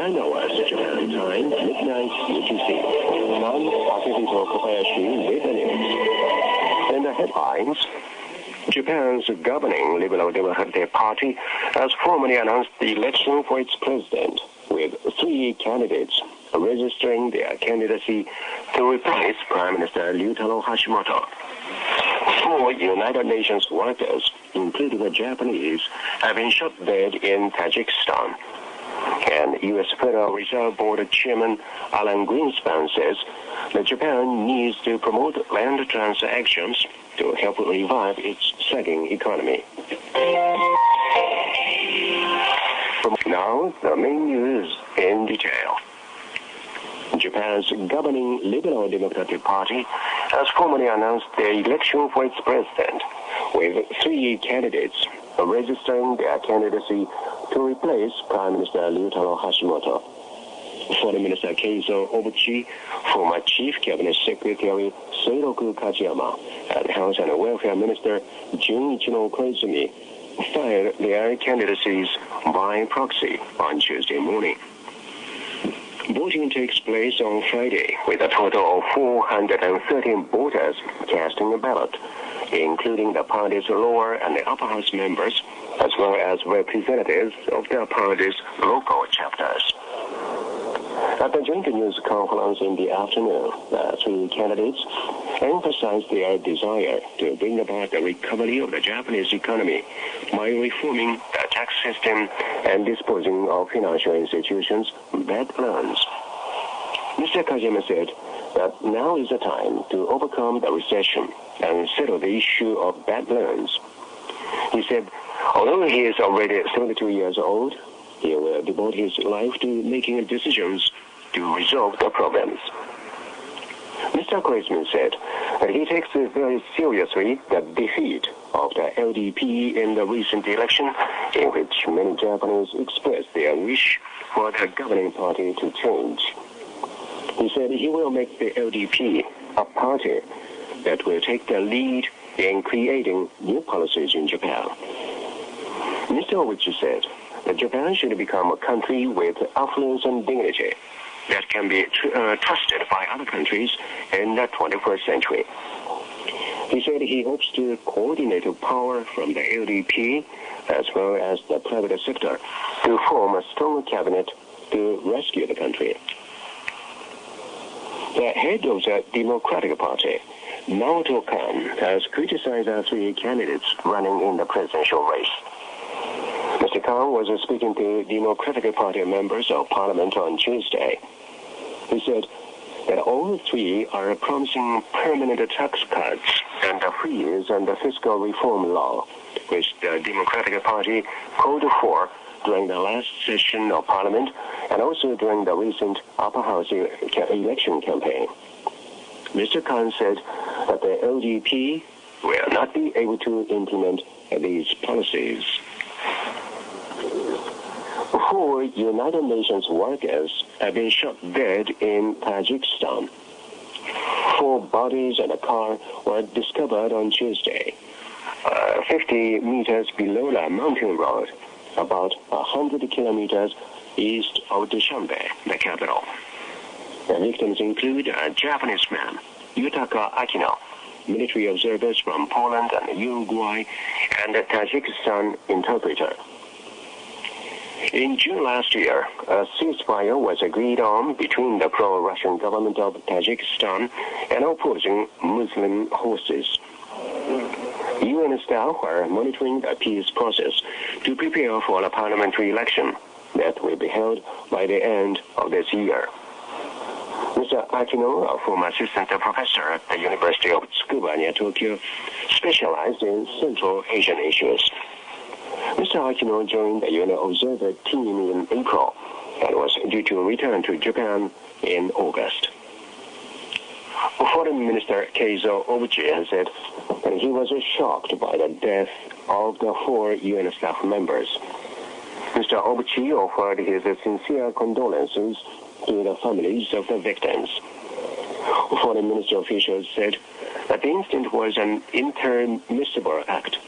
9 hours Japan time, midnight UTC. I'm Takahiko Kobayashi with the news. In the headlines, Japan's governing Liberal Democratic Party has formally announced the election for its president, with 3 candidates registering their candidacy to replace Prime Minister Ryutaro Hashimoto. 4 United Nations workers, including the Japanese, have been shot dead in Tajikistan. And U.S. Federal Reserve Board Chairman Alan Greenspan says that Japan needs to promote land transactions to help revive its sagging economy. Now, the main news in detail. Japan's governing Liberal Democratic Party has formally announced the election for its president, with 3 candidates registering their candidacy to replace Prime Minister Ryutaro Hashimoto. Foreign Minister Keizo Obuchi, former Chief Cabinet Secretary Seiroku Kajiyama, and Health and Welfare Minister Junichiro Koizumi filed their candidacies by proxy on Tuesday morning. Voting takes place on Friday, with a total of 413 voters casting a ballot, including the party's lower and upper house members, as well as representatives of the party's local chapters. At the joint news conference in the afternoon, the 3 candidates emphasized their desire to bring about the recovery of the Japanese economy by reforming the tax system and disposing of financial institutions' bad loans. Mr. Kajiyama said that now is the time to overcome the recession and settle the issue of bad loans. He said, although he is already 72 years old, he will devote his life to making decisions to resolve the problems. Mr. Koizumi said that he takes very seriously the defeat of the LDP in the recent election, in which many Japanese expressed their wish for the governing party to change. He said he will make the LDP a party that will take the lead in creating new policies in Japan. Mr. Obuchi said that Japan should become a country with affluence and dignity that can be trusted by other countries in the 21st century. He said he hopes to coordinate power from the LDP as well as the private sector to form a strong cabinet to rescue the country. The head of the Democratic Party, Naoto Kan, has criticized the 3 candidates running in the presidential race. Mr. Kan was speaking to Democratic Party members of Parliament on Tuesday. He said that all 3 are promising permanent tax cuts and a freeze on the fiscal reform law, which the Democratic Party called for during the last session of Parliament and also during the recent upper house election campaign. Mr. Kan said that the LDP will not be able to implement these policies. 4 United Nations workers have been shot dead in Tajikistan. 4 bodies and a car were discovered on Tuesday, 50 meters below the mountain road, about 100 kilometers east of Dushanbe, the capital. The victims include a Japanese man, Yutaka Akino, military observers from Poland and Uruguay, and a Tajikistan interpreter. In June last year, a ceasefire was agreed on between the pro-Russian government of Tajikistan and opposing Muslim forces. UN staff are monitoring the peace process to prepare for a parliamentary election that will be held by the end of this year. Mr. Akino, a former assistant professor at the University of Tsukuba near Tokyo, specialized in Central Asian issues. Mr. Akino joined the UN Observer team in April and was due to return to Japan in August. Foreign Minister Keizo Obuchi has said that he was shocked by the death of the 4 UN staff members. Mr. Obuchi offered his sincere condolences to the families of the victims. Foreign Ministry officials said that the incident was an impermissible act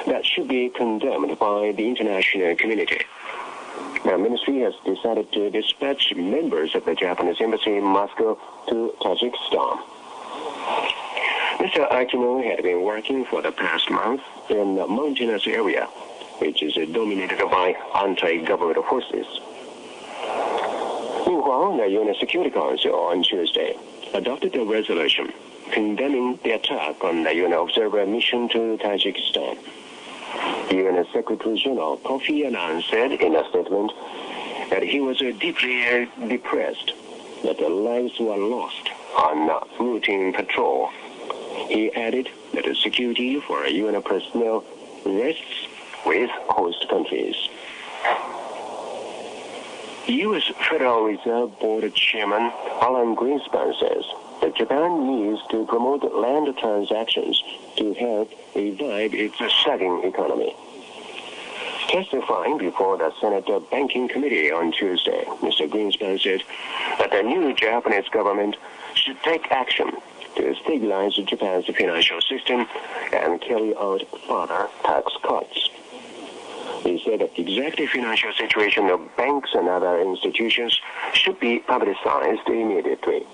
that should be condemned by the international community. The ministry has decided to dispatch members of the Japanese embassy in Moscow to Tajikistan. Mr. Aquino had been working for the past month in a mountainous area, which is dominated by anti-government forces. Meanwhile, the UN Security Council on Tuesday adopted a resolution condemning the attack on the UN observer mission to Tajikistan. UN Secretary General Kofi Annan said in a statement that he was deeply depressed that the lives were lost on routine patrol. He added that the security for UN personnel rests with host countries. U.S. Federal Reserve Board Chairman Alan Greenspan says that Japan needs to promote land transactions to help revive its sagging economy. Testifying before the Senate Banking Committee on Tuesday, Mr. Greenspan said that the new Japanese government should take action to stabilize Japan's financial system and carry out further tax cuts. He said that the exact financial situation of banks and other institutions should be publicized immediately.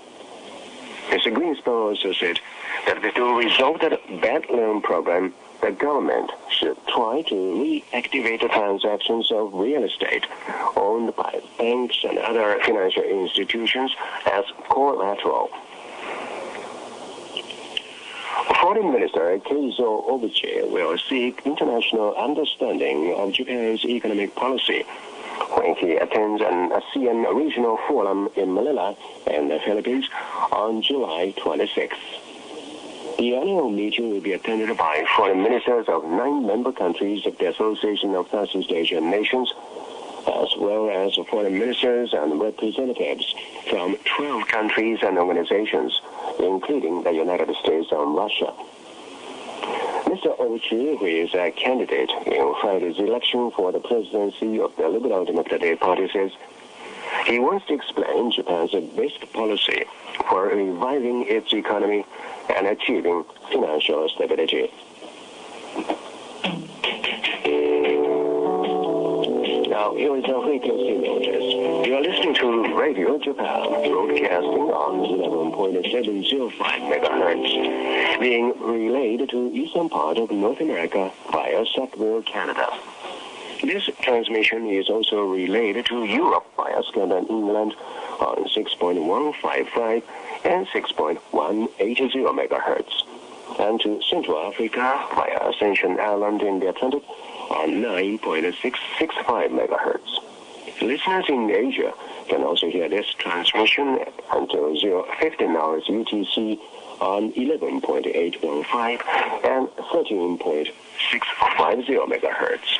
Mr. Greenspan also said that to resolve the bad loan program, the government should try to reactivate the transactions of real estate owned by banks and other financial institutions as collateral. Foreign Minister Keizo Oguchi will seek international understanding of Japan's economic policy when he attends an ASEAN regional forum in Manila and the Philippines on July 26th. The annual meeting will be attended by foreign ministers of 9 member countries of the Association of Southeast Asian Nations, as well as foreign ministers and representatives from 12 countries and organizations, including the United States and Russia. Mr. Oguchi, who is a candidate in Friday's election for the presidency of the Liberal Democratic Party, says he wants to explain Japan's basic policy for reviving its economy and achieving financial stability. Now, here is a frequency notice. You are listening to Radio Japan, broadcasting on 11.705 megahertz, being relayed to eastern part of North America via Sackville, Canada. This transmission is also relayed to Europe via Scotland, England on 6.155 and 6.180 megahertz, and to Central Africa via Ascension Island in the Atlantic on 9.665 megahertz. Listeners in Asia can also hear this transmission until 15 hours UTC on 11.815 and 13.650 megahertz.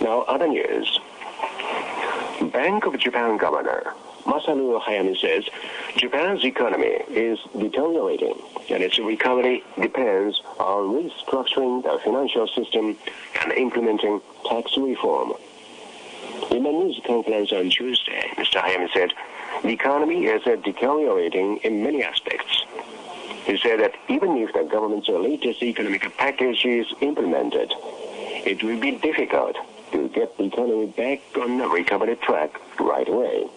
Now, other news. Bank of Japan Governor Masaru Hayami says Japan's economy is deteriorating and its recovery depends on restructuring the financial system and implementing tax reform. In a news conference on Tuesday, Mr. Hayami said the economy is deteriorating in many aspects. He said that even if the government's latest economic package is implemented, it will be difficult to get the economy back on the recovery track right away.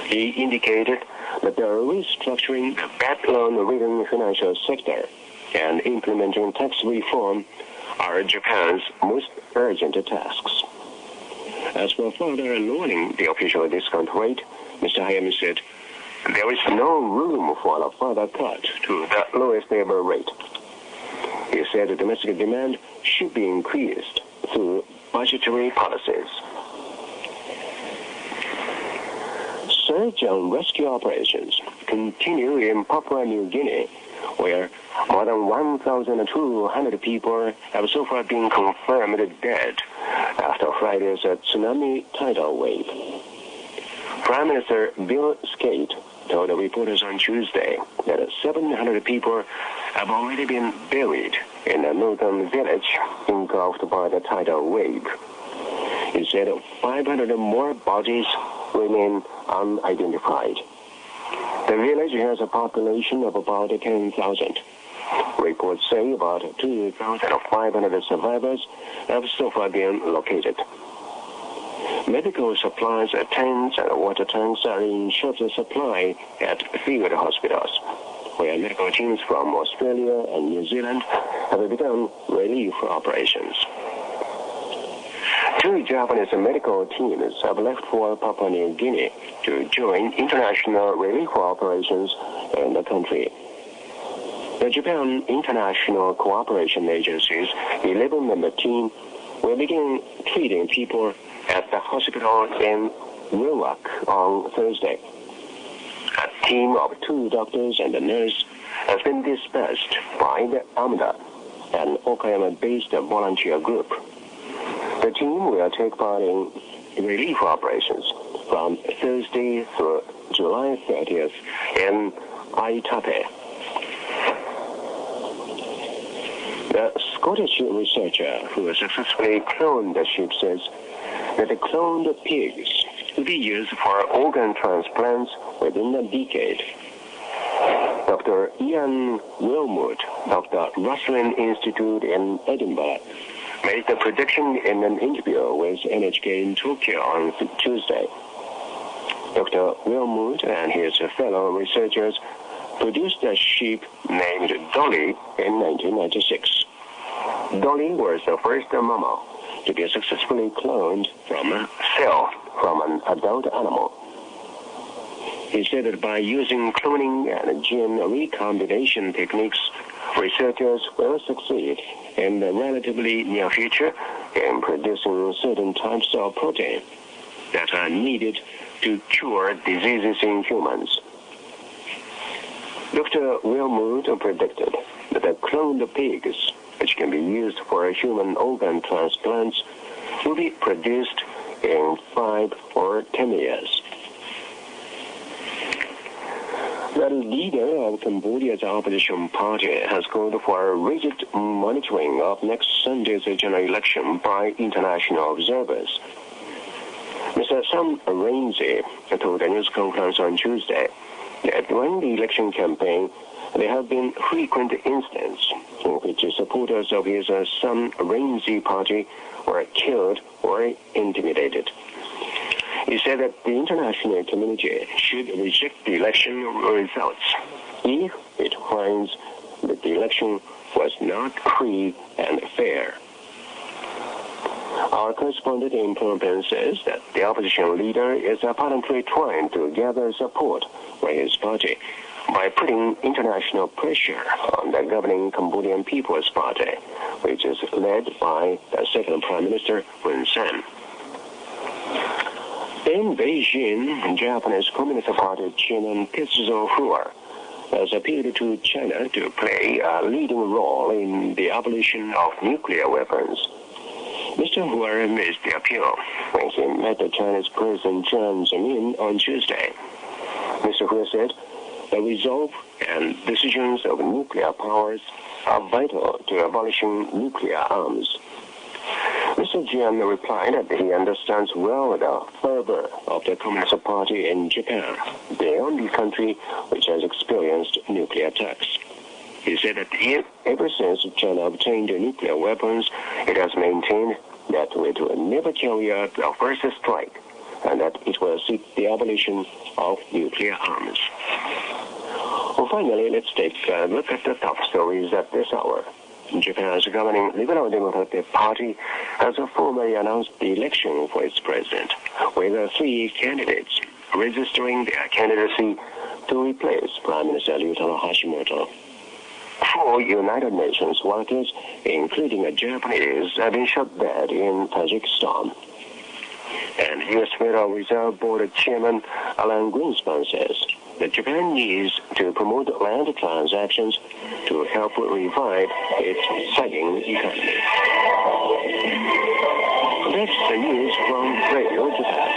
He indicated that they are restructuring the bad loan-ridden financial sector and implementing tax reform are Japan's most urgent tasks. As for further lowering the official discount rate, Mr. Hayami said there is no room for a further cut to the lowest ever rate. He said the domestic demand should be increased through budgetary policies. Search and rescue operations continue in Papua New Guinea, where more than 1,200 people have so far been confirmed dead after Friday's tsunami tidal wave. Prime Minister Bill Skate told the reporters on Tuesday that 700 people have already been buried in a northern village engulfed by the tidal wave. He said 500 more bodies remain unidentified. The village has a population of about 10,000. Reports say about 2,500 survivors have so far been located. Medical supplies, tents, and water tanks are in short supply at field hospitals, where medical teams from Australia and New Zealand have begun relief operations. 2 Japanese medical teams have left for Papua New Guinea to join international relief operations in the country. The Japan International Cooperation Agency's 11-member team will begin treating people at the hospital in Wewak on Thursday. A team of 2 doctors and a nurse has been dispatched by the AMDA, an Okayama-based volunteer group. The team will take part in relief operations from Thursday through July 30th in Aitape. The Scottish researcher who successfully cloned the sheep says that the cloned pigs will be used for organ transplants within a decade. Dr. Ian Wilmot of the Russlin Institute in Edinburgh made the prediction in an interview with NHK in Tokyo on Tuesday. Dr. Wilmot and his fellow researchers produced a sheep named Dolly in 1996. Dolly was the first mammal to be successfully cloned from a cell from an adult animal. He said that by using cloning and gene recombination techniques, researchers will succeed in the relatively near future in producing certain types of protein that are needed to cure diseases in humans. Dr. Wilmot predicted that the cloned pigs, which can be used for human organ transplants, will be produced in 5 or 10 years. The leader of Cambodia's opposition party has called for rigid monitoring of next Sunday's general election by international observers. Mr. Sam Rainsy told a news conference on Tuesday that during the election campaign, there have been frequent incidents in which supporters of his Sam Rainsy party were killed or intimidated. He said that the international community should reject the election results if it finds that the election was not free and fair. Our correspondent in Phnom Penh says that the opposition leader is apparently trying to gather support for his party by putting international pressure on the governing Cambodian People's Party, which is led by the second Prime Minister Hun Sen. In Beijing, Japanese Communist Party chairman Tetsuzo Fuwa has appealed to China to play a leading role in the abolition of nuclear weapons. Mr. Fuwa made the appeal when he met the Chinese President Jiang Zemin on Tuesday. Mr. Fuwa said the resolve and decisions of nuclear powers are vital to abolishing nuclear arms. Mr. Jiang replied that he understands well the fervor of the Communist Party in Japan, the only country which has experienced nuclear attacks. He said that ever since China obtained nuclear weapons, it has maintained that it will never carry out a first strike, and that it will seek the abolition of nuclear arms. Well, finally, let's take a look at the top stories at this hour. Japan's governing Liberal Democratic Party has formally announced the election for its president, with 3 candidates registering their candidacy to replace Prime Minister Ryutaro Hashimoto. 4 United Nations workers, including a Japanese, have been shot dead in Tajikistan. And U.S. Federal Reserve Board Chairman Alan Greenspan says that Japan needs to promote land transactions to help revive its sagging economy. That's the news from Radio Japan.